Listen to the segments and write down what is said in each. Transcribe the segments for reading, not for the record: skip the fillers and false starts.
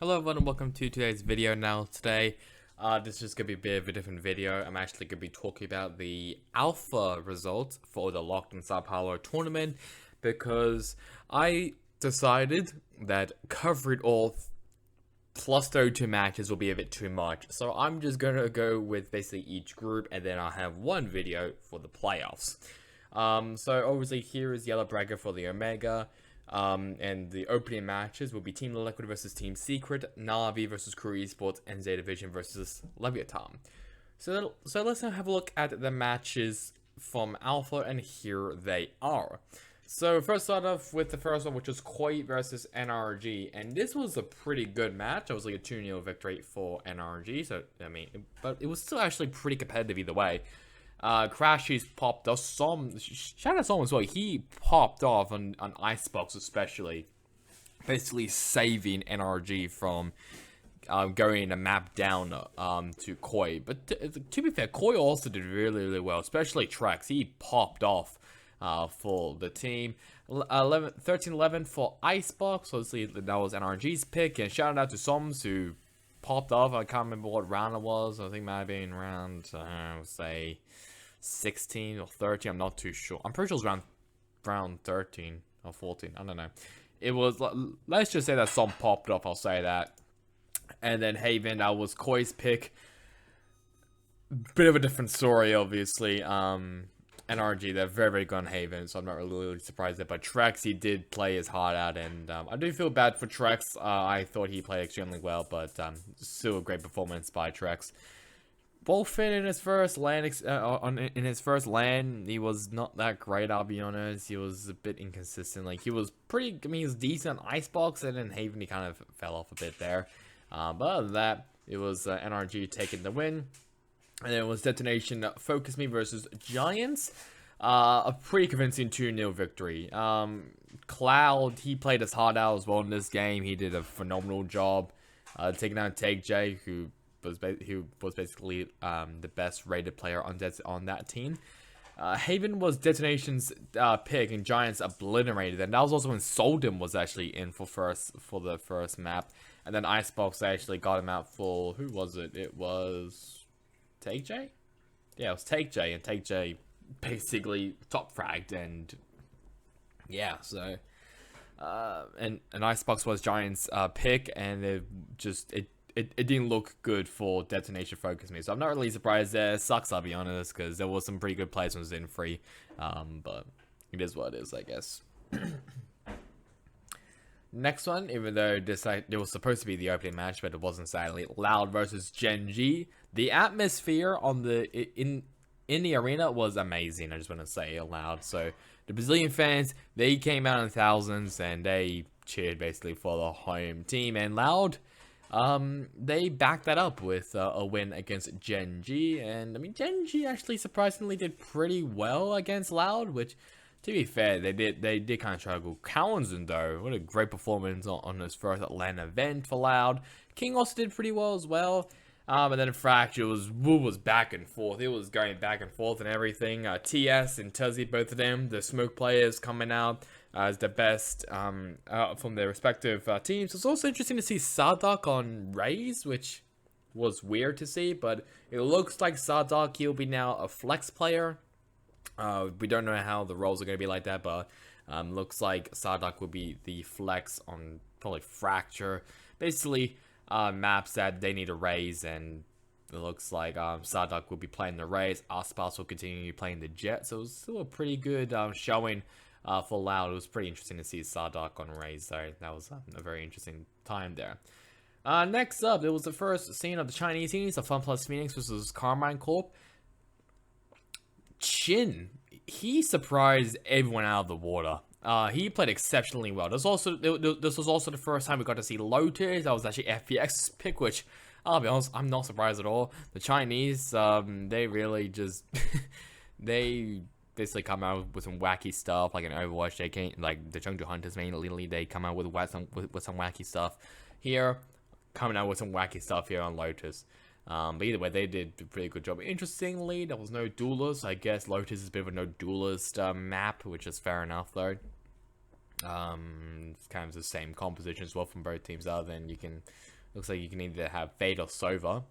Hello everyone and welcome to today's video. Today this is going to be a bit of a different video. I'm actually going to be talking about the alpha results for the Locked in Sao Paulo tournament, because I decided that covering all plus 32 matches will be a bit too much. So I'm just going to go with basically each group, and then I'll have one video for the playoffs. So obviously here is yellow bracket for the Omega. And the opening matches will be Team Liquid versus Team Secret, Navi versus Crew Esports, and Zeta Vision versus Leviathan. So let's now have a look at the matches from Alpha, and here they are. So first start off with the first one, which was Koi versus NRG, and this was a pretty good match. It was like a 2-0 victory for NRG, so I mean, but it was still actually pretty competitive either way. Crashies popped off. Shout out Som as well. He popped off on Icebox, especially, basically saving NRG from going a map down to Koi. But to be fair, Koi also did really well, especially Trex. He popped off for the team. 13-11 for Icebox. Obviously, that was NRG's pick. And shout out to Soms, who popped off. I can't remember what round it was. I think it might have been round, say, 16 or 13. I'm not too sure. I'm pretty sure it was round 13 or 14. I don't know. It was, let's just say that some popped off. I'll say that. And then Haven, that was Koi's pick. Bit of a different story, obviously. NRG, they're very good on Haven, so I'm not really surprised there. But Trex, he did play his heart out, and I do feel bad for Trex. I thought he played extremely well, but still a great performance by Trex. Bullfin in his first LAN, in his first LAN, he was not that great, I'll be honest. He was a bit inconsistent. Like, he was pretty, I mean, he was decent on Icebox, and then Haven, he kind of fell off a bit there. But other than that, it was NRG taking the win. And then it was Detonation Focus Me versus Giants. A pretty convincing 2-0 victory. Cloud, he played his heart out as well in this game. He did a phenomenal job taking out Take J, who was basically the best rated player on that team. Haven was Detonation's pick, and Giants obliterated, and that was also when Soldem was actually in for the first map, and then Icebox actually got him out for, who was it? It was Take J? Yeah, it was Take J, and Take J basically top fragged, and yeah, so and Icebox was Giants pick, and it didn't look good for Detonation Focus Me, so I'm not really surprised there. It sucks, I'll be honest, because there was some pretty good placements in free, but it is what it is, I guess. Next one, even though it was supposed to be the opening match, but it wasn't, sadly. Loud versus Gen G. The atmosphere on in the arena was amazing, I just want to say aloud. So the Brazilian fans, they came out in thousands, and they cheered basically for the home team. And Loud, they backed that up with a win against Gen G. And I mean, Gen G actually surprisingly did pretty well against Loud, which, to be fair, they did kind of struggle. Cowanson, though, what a great performance on his first Atlanta event for Loud. King also did pretty well as well. And then Fracture was back and forth. It was going back and forth and everything. TS and Tuzzy, both of them, the smoke players coming out as the best from their respective teams. It's also interesting to see Sardak on Raze, which was weird to see, but it looks like Sardak, he'll be now a flex player. We don't know how the roles are going to be like that, but looks like Sardak will be the flex on probably Fracture. Basically, maps that they need to raise, and it looks like Sardak will be playing the Raze. Aspas will continue playing the Jet, so it was still a pretty good showing for Loud. It was pretty interesting to see Sardak on Raze, so that was a very interesting time there. Next up, it was the first scene of the Chinese teams of Fun Plus Phoenix versus Carmine Corp. Chin, he surprised everyone out of the water. He played exceptionally well. This was also the first time we got to see Lotus. That was actually FPX's pick, which, I'll be honest, I'm not surprised at all. The Chinese, they really just they basically come out with some wacky stuff, like in Overwatch. They came, like the Chengdu Hunters mainly, they come out with some wacky stuff. Here, coming out with some wacky stuff here on Lotus. But either way, they did a pretty good job. Interestingly, there was no duelist. I guess Lotus is a bit of a no duelist map, which is fair enough, though. It's kind of the same composition as well from both teams. Other than looks like you can either have Fade or Sova.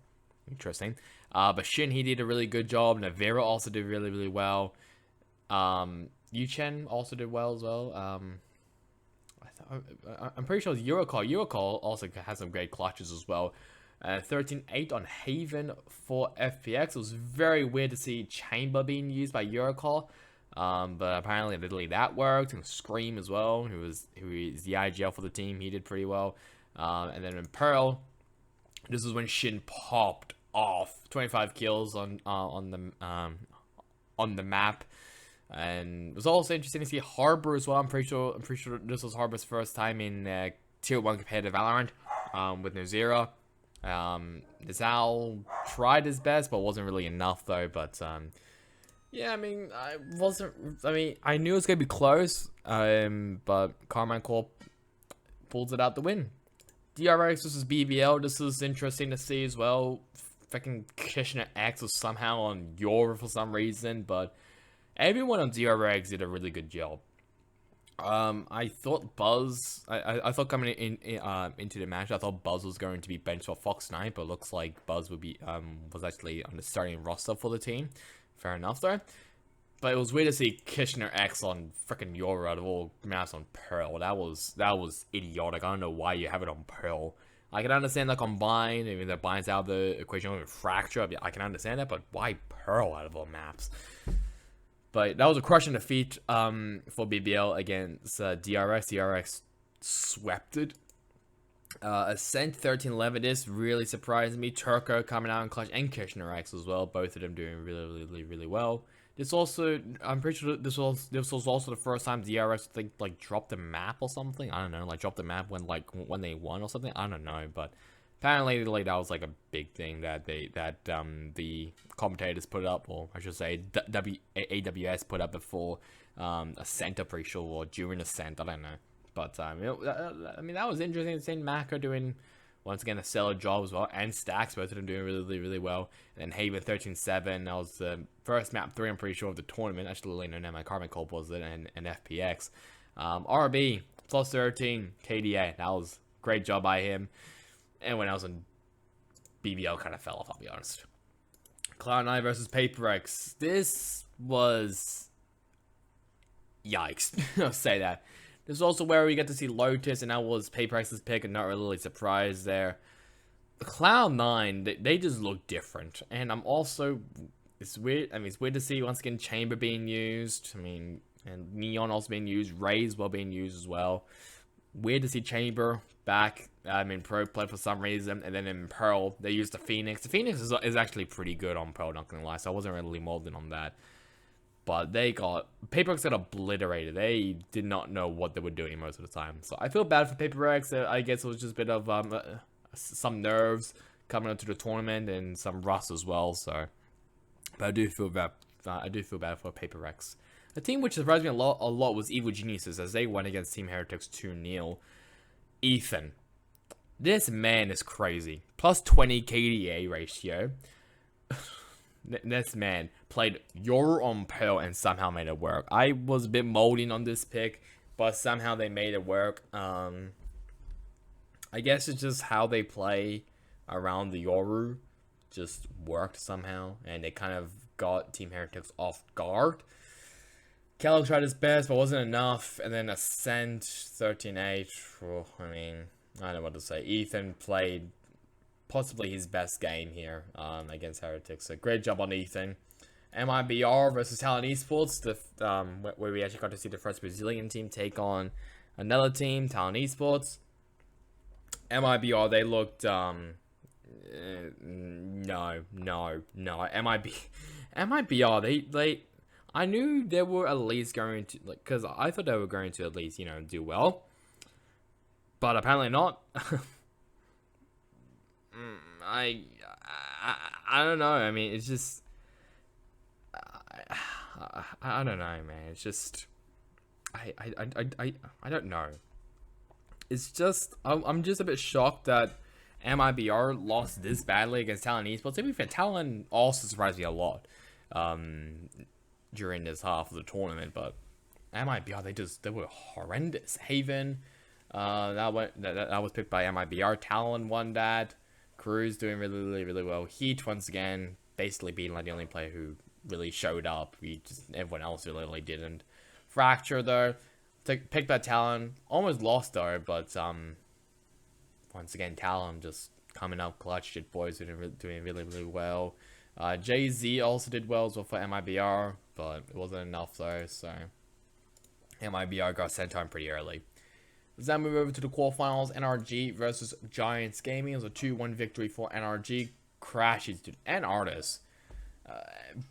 Interesting. But Shin, he did a really good job. Navira also did really, really well. Yuchen also did well as well. I'm pretty sure it's Eurocall. Eurocall also has some great clutches as well. 13-8 on Haven for FPX. It was very weird to see Chamber being used by Eurocall. But apparently literally that worked. And Scream as well, who is the IGL for the team. He did pretty well. And then in Pearl, this is when Shin popped off. 25 kills on the map. And it was also interesting to see Harbor as well. I'm pretty sure this was Harbor's first time in Tier 1 competitive Valorant with Nuzira. Nizal tried his best, but wasn't really enough though. But yeah, I mean, I knew it was gonna be close. But Carmine Corp pulls it out the win. DRX versus BBL. This is interesting to see as well. Freaking Kishner X was somehow on Yoru for some reason, but everyone on DRX did a really good job. I thought Buzz. I thought coming into the match, I thought Buzz was going to be benched for Fox Knight, but looks like Buzz would be was actually on the starting roster for the team. Fair enough though. But it was weird to see Kishner X on freaking Yoru out of all maps on Pearl. That was idiotic. I don't know why you have it on Pearl. I can understand like on Bind, I mean that binds out the equation with Fracture. I can understand that, but why Pearl out of all maps? But that was a crushing defeat for BBL against DRX. DRX swept it. Ascent 13-11. This really surprised me. Turco coming out in clutch and Kishner X as well. Both of them doing really well. This also, I'm pretty sure this was also the first time DRX like dropped the map or something. I don't know, like dropped the map when they won or something. I don't know, but apparently like that was like a big thing that the commentators put up, or I should say AWS put up before Ascent, I'm pretty sure, or during Ascent. I don't know, but I mean that was interesting. Seeing Mako doing once again a stellar job as well, and Stacks, both of them doing really well. And then Haven 13-7, that was the first map 3, I'm pretty sure, of the tournament. Actually, no, my Carmen Corp was it, and FPX. RB plus 13 KDA, that was a great job by him. And when I was on BBL, kind of fell off, I'll be honest. Cloud9 versus PaperX. This was yikes. I'll say that. This is also where we get to see Lotus, and that was PaperX's pick, and not really surprised there. Cloud9, they just look different, and I'm also, it's weird. I mean, it's weird to see once again Chamber being used. I mean, and Neon also being used, Raze well being used as well. Weird to see Chamber back in Pro Play for some reason, and then in Pearl they used the Phoenix. The Phoenix is actually pretty good on Pearl, not gonna lie, so I wasn't really molded on that. But PaperX got obliterated. They did not know what they were doing most of the time. So I feel bad for PaperX. I guess it was just a bit of some nerves coming into the tournament and some rust as well. So, but I do feel bad. For PaperX. A team which surprised me a lot was Evil Geniuses, as they went against Team Heretics 2-0. Ethan, this man is crazy. Plus 20 KDA ratio. This man played Yoru on Pearl and somehow made it work. I was a bit molding on this pick, but somehow they made it work. I guess it's just how they play around the Yoru just worked somehow, and they kind of got Team Heretics off guard. Kellogg tried his best, but wasn't enough. And then Ascent 13-8. Oh, I mean, I don't know what to say. Ethan played possibly his best game here against Heretics. So great job on Ethan. MIBR versus Talent Esports, where we actually got to see the first Brazilian team take on another team, Talent Esports. MIBR, they looked no. MIBR, they I knew they were at least going to, like, because I thought they were going to at least, you know, do well, but apparently not. I don't know. I mean, it's just I don't know, man. It's just I don't know. It's just I'm just a bit shocked that MIBR lost this badly against Talent Esports. To be fair, Talent also surprised me a lot during this half of the tournament, but MIBR, they were horrendous. Haven, that was picked by MIBR. Talon won that. Cruz doing really well. Heat once again, basically being like the only player who really showed up. Everyone else really didn't. Fracture though, picked by Talon, almost lost though, but once again Talon just coming up clutch. Jit Boys doing really well. Jay-Z also did well as well for MIBR, but it wasn't enough though, so MIBR got sent home pretty early. Let's now move over to the quarterfinals. NRG versus Giants Gaming. It was a 2-1 victory for NRG. Crashes, dude, and Artis.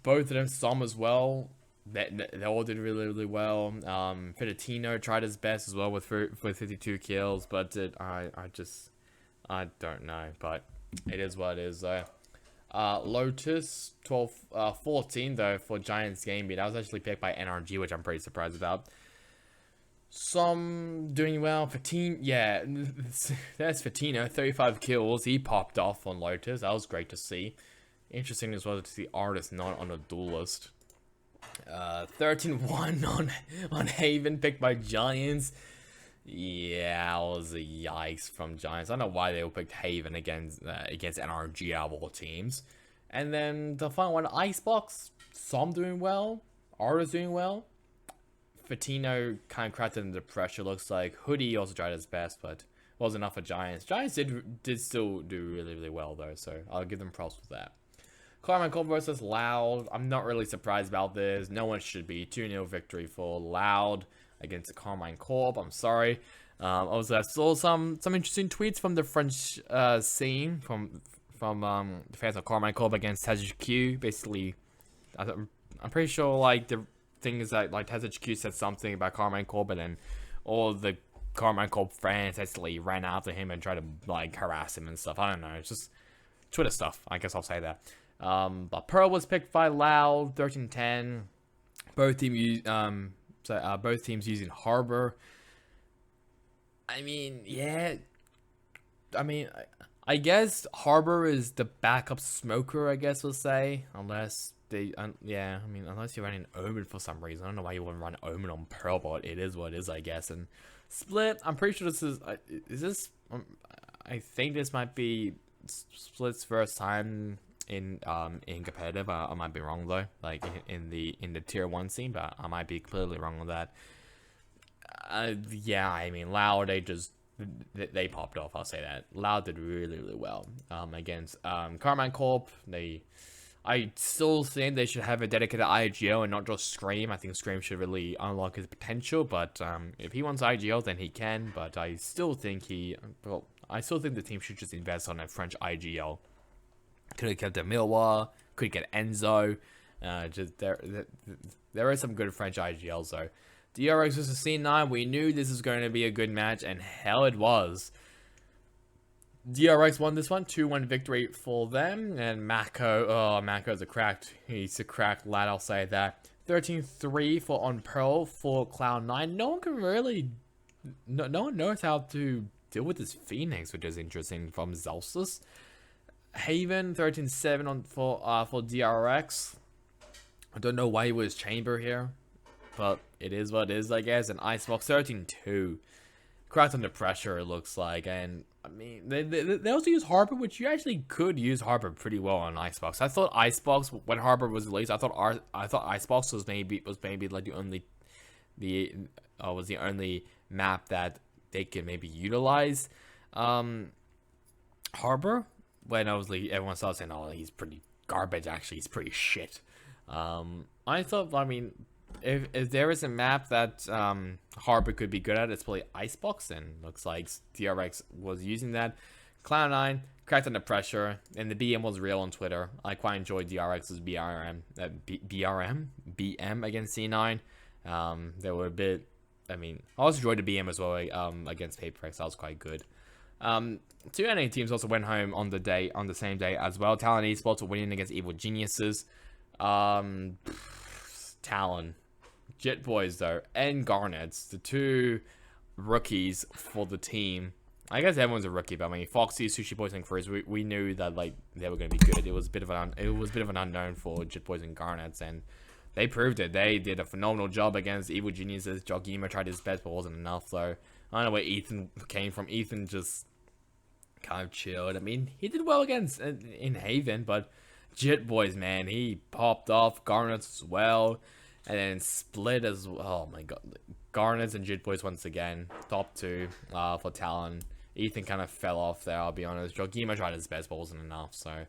Both of them, some as well. They all did really well. Fittatino tried his best as well with 52 kills, but I don't know. But it is what it is though. Lotus 14 though for Giants Gaming. That was actually picked by NRG, which I'm pretty surprised about. Some doing well. Fatino, yeah, there's Fatino, 35 kills. He popped off on Lotus. That was great to see. Interesting as well to see Artis not on a duelist. 13-1 on Haven, picked by Giants. Yeah, that was a yikes from Giants. I don't know why they picked Haven against NRG out of all teams. And then the final one, Icebox. Some doing well. Artis doing well. Fatino kind of cracked under pressure, looks like. Hoodie also tried his best, but wasn't enough for Giants. Giants did still do really well, though, so I'll give them props for that. Carmine Corp versus Loud. I'm not really surprised about this. No one should be. 2-0 victory for Loud against the Carmine Corp. I'm sorry. Also, I saw some interesting tweets from the French scene, from the fans of Carmine Corp against TazHQ. Basically, I'm pretty sure, like, the thing is that, like, TazHQ said something about Carmine Corp, and then all the Carmine Corp fans actually ran after him and tried to, like, harass him and stuff. I don't know. It's just Twitter stuff. I guess I'll say that. But Pearl was picked by Loud, 13-10. Both teams using Harbor. I mean, yeah. I mean, I guess Harbor is the backup smoker, I guess we'll say. Unless unless you're running Omen for some reason. I don't know why you wouldn't run Omen on Pearl, but it is what it is, I guess. And Split, I'm pretty sure this is, I think this might be Split's first time in competitive. I might be wrong though, like in the tier 1 scene, but I might be clearly wrong with that. Yeah, I mean, Loud, they popped off, I'll say that. Loud did really well against Carmine Corp. I still think they should have a dedicated IGL and not just Scream. I think Scream should really unlock his potential, but if he wants IGL, then he can. But I still think the team should just invest on a French IGL. Could have kept Emilwa, could get Enzo. There are some good French IGLs though. DRX versus C9. We knew this was going to be a good match, and hell it was. DRX won this one, 2-1 victory for them, and Mako's he's a cracked lad, I'll say that. 13-3 for on Pearl for Cloud9. No one knows how to deal with this Phoenix, which is interesting, from Zelsus. Haven 13-7 for DRX. I don't know why he was Chamber here, but it is what it is, I guess. And Icebox 13-2. Cracked under pressure, it looks like. And I mean, they also use Harbor, which you actually could use Harbor pretty well on Icebox. I thought Icebox, when Harbor was released, I thought Icebox was maybe like the only map that they could maybe utilize Harbor. When everyone started saying, "Oh, he's pretty garbage." Actually, he's pretty shit. I thought, I mean, if there is a map that Harbor could be good at, it's probably Icebox, and looks like DRX was using that. Cloud9 cracked under pressure, and the BM was real on Twitter. I quite enjoyed DRX's BM against C9. They were a bit. I mean, I also enjoyed the BM as well against PaperX. That was quite good. Two NA teams also went home on the same day as well. Talon Esports were winning against Evil Geniuses. Talon, Jet Boys though, and Garnets, the two rookies for the team. I guess everyone's a rookie, but I mean, Foxy, Sushi Boys, and Frizz, we knew that like they were going to be good. It was a bit of an unknown for Jet Boys and Garnets, and they proved it. They did a phenomenal job against Evil Geniuses. Jogima tried his best, but wasn't enough. So I don't know where Ethan came from. Ethan just kind of chilled. I mean, he did well against in Haven, but Jit Boys, man, he popped off. Garnet as well, and then Split as well. Oh my god, Garnet and Jit Boys once again, top 2 for Talon. Ethan kind of fell off there, I'll be honest. Jogima tried his best, but wasn't enough. So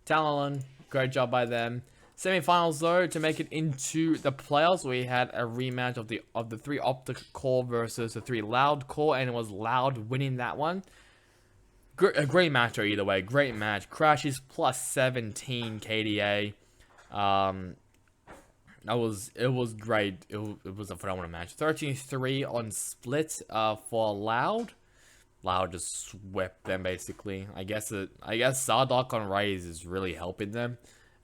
Talon, great job by them. Semi-finals though, to make it into the playoffs, we had a rematch of the 3 Optic Core versus the 3 Loud Core, and it was Loud winning that one. A great match though, either way. Great match. Crashes plus 17 KDA. It was great. It was a phenomenal match. 13-3 on Split for Loud. Loud just swept them basically. I guess Zardock on Raze is really helping them.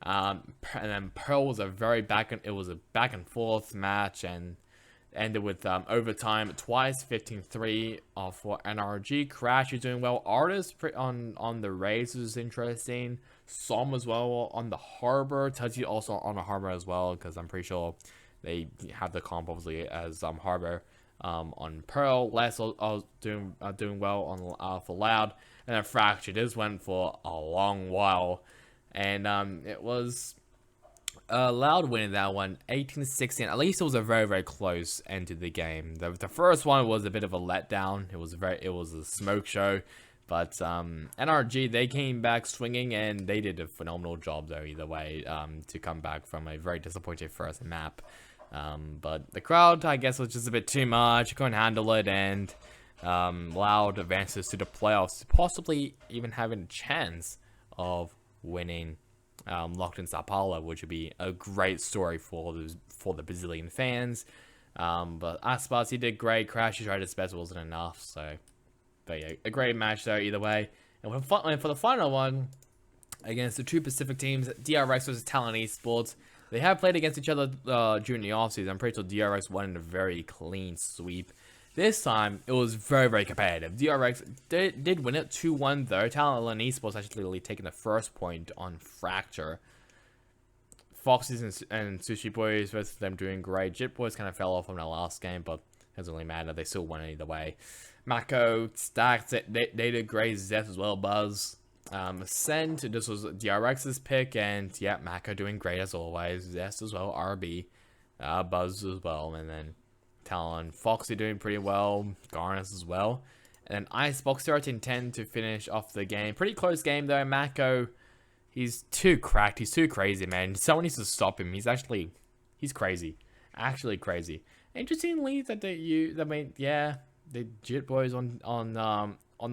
And then Pearl was a back and forth match, and ended with overtime twice. 15-3 for NRG. Crash is doing well. Artist on the Raze is interesting. Som as well on the Harbor. Tudsy also on the Harbor as well, because I'm pretty sure they have the comp obviously as Harbor on Pearl. Les doing well on for Loud, and then Fracture. This went for a long while, and it was Loud winning that one 18-16. At least it was a very close end to the game. The first one was a bit of a letdown. It was a smoke show, but NRG, they came back swinging, and they did a phenomenal job though either way to come back from a very disappointing first map. But the crowd, I guess, was just a bit too much. Couldn't handle it, and Loud advances to the playoffs, possibly even having a chance of winning Locked in Sao Paulo, which would be a great story for the Brazilian fans. But Aspas, he did great. Crash, he tried his best, wasn't enough. So, but yeah, a great match there either way. And for the final one, against the 2 Pacific teams, DRX versus Talon Esports. They have played against each other during the offseason. I'm pretty sure DRX won in a very clean sweep. This time, it was very competitive. DRX did win it 2-1 though. Talon Esports actually taking the first point on Fracture. Foxys and Sushi Boys, both of them doing great. Jit Boys kind of fell off from their last game, but it doesn't really matter. They still won either way. Mako, Stacked, they did great. Zeth as well, Buzz. Ascent, this was DRX's pick, and yeah, Mako doing great as always. Zest as well, RB. Buzz as well, and then Talon. Foxy doing pretty well. Garnus as well. And Icebox 13-10 to finish off the game. Pretty close game though. Mako, he's too cracked. He's too crazy, man. Someone needs to stop him. He's crazy. Actually crazy. Interestingly, that the Jit Boys on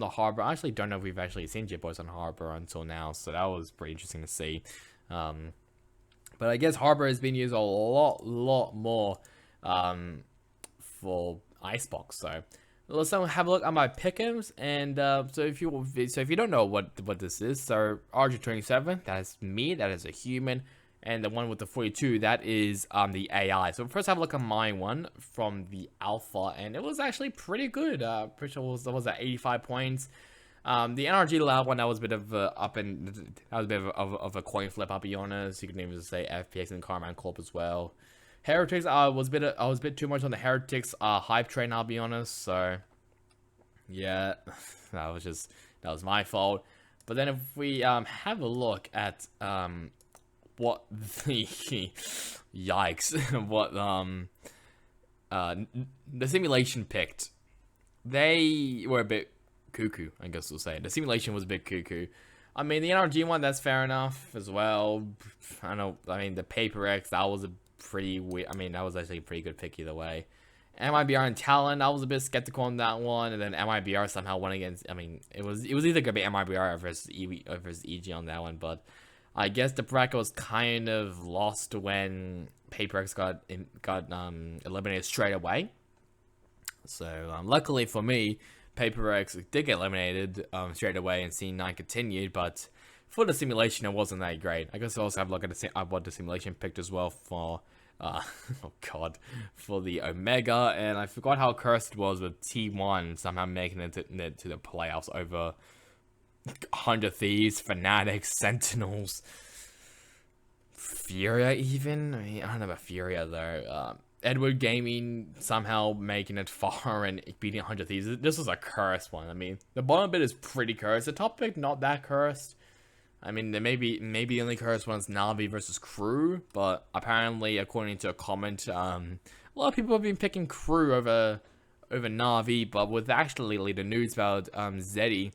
the Harbor. I actually don't know if we've actually seen Jit Boys on Harbor until now, so that was pretty interesting to see. But I guess Harbor has been used a lot more for Icebox. So let's have a look at my pick'ems, and so if you don't know what this is, so RG27, that is me, that is a human, and the one with the 42, that is the AI. So first have a look at my one from the alpha, and it was actually pretty good. Pretty sure it was at 85 points. The NRG Loud one, that was a bit of a a coin flip, I'll be honest. You can even say FPX and Carmine Corp as well. Heretics, I was a bit too much on the Heretics hype train, I'll be honest. So yeah, that was my fault. But then if we have a look at what the yikes, what the simulation picked, they were a bit cuckoo, I guess we'll say. The simulation was a bit cuckoo. I mean, the NRG one, that's fair enough as well. I mean, the Paper X, that was a pretty weird. I mean, that was actually a pretty good pick either way. MIBR and Talon, I was a bit skeptical on that one, and then MIBR somehow won against. I mean, it was either gonna be MIBR versus EG on that one, but I guess the bracket was kind of lost when Paper X got eliminated straight away. So luckily for me, Paper X did get eliminated straight away, and C9 continued, but for the simulation, it wasn't that great. I guess I also have a look at what the simulation picked as well for, oh god, for the Omega, and I forgot how cursed it was with T1 somehow making it to the playoffs over 100 Thieves, Fanatics, Sentinels. Furia even? I mean, I don't know about Furia though. Edward Gaming somehow making it far and beating 100 Thieves. This was a cursed one. I mean, the bottom bit is pretty cursed. The top bit, not that cursed. I mean, there maybe the only cursed one's Navi versus Crew, but apparently, according to a comment, a lot of people have been picking Crew over Navi, but with actually the news about Zeddy,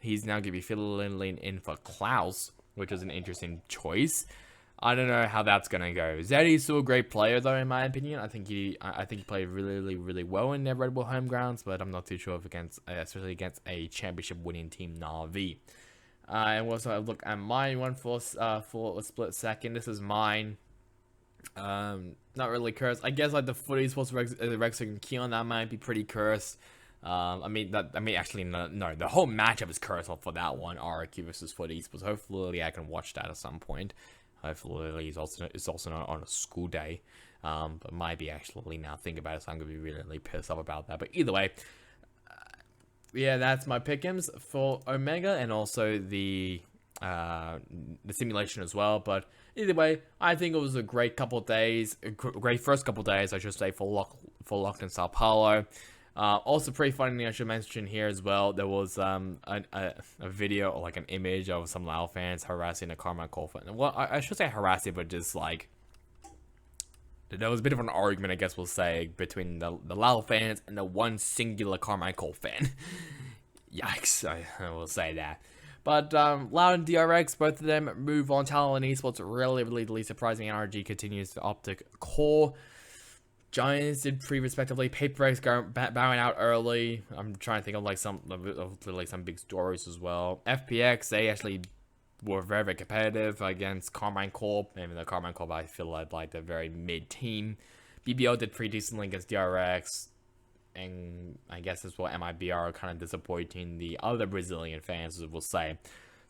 he's now going to be filling in for Klaus, which is an interesting choice. I don't know how that's gonna go. Zeddy's still a great player, though, in my opinion. I think he played really well in their Red Bull home grounds, but I'm not too sure if especially against a championship-winning team Na'Vi. And we'll also look at my one for a split second. This is mine. Not really cursed. I guess like the footy supposed to Rex and Keon, that might be pretty cursed. Actually, no. The whole matchup is cursed for that one. RQ versus footy, but hopefully I can watch that at some point. Hopefully it's also not on a school day, but might be actually now thinking about it, so I'm gonna be really pissed off about that. But either way, yeah, that's my pick'ems for Omega and also the simulation as well. But either way, I think it was a great couple of days, great first couple of days, I should say, for Locked in Sao Paulo. Also pretty funny, I should mention here as well, there was a video or like an image of some Lao fans harassing a Carmichael fan. Well, I should say harassing, but just like there was a bit of an argument, I guess we'll say, between the Lao fans and the one singular Carmichael fan. Yikes, I will say that. But Loud and DRX, both of them move on. Talent Esports, really surprising. NRG continues to Optic Core. Giants did pretty respectively. Paper X bowing out early. I'm trying to think of like some big stories as well. FPX, they actually were very competitive against Carmine Corp. Even though Carmine Corp, I feel like they're very mid team. BBO did pretty decently against DRX, and I guess as well MIBR are kind of disappointing the other Brazilian fans, as we'll say.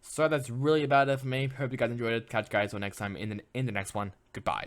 So that's really about it for me. Hope you guys enjoyed it. Catch you guys next time in the next one. Goodbye.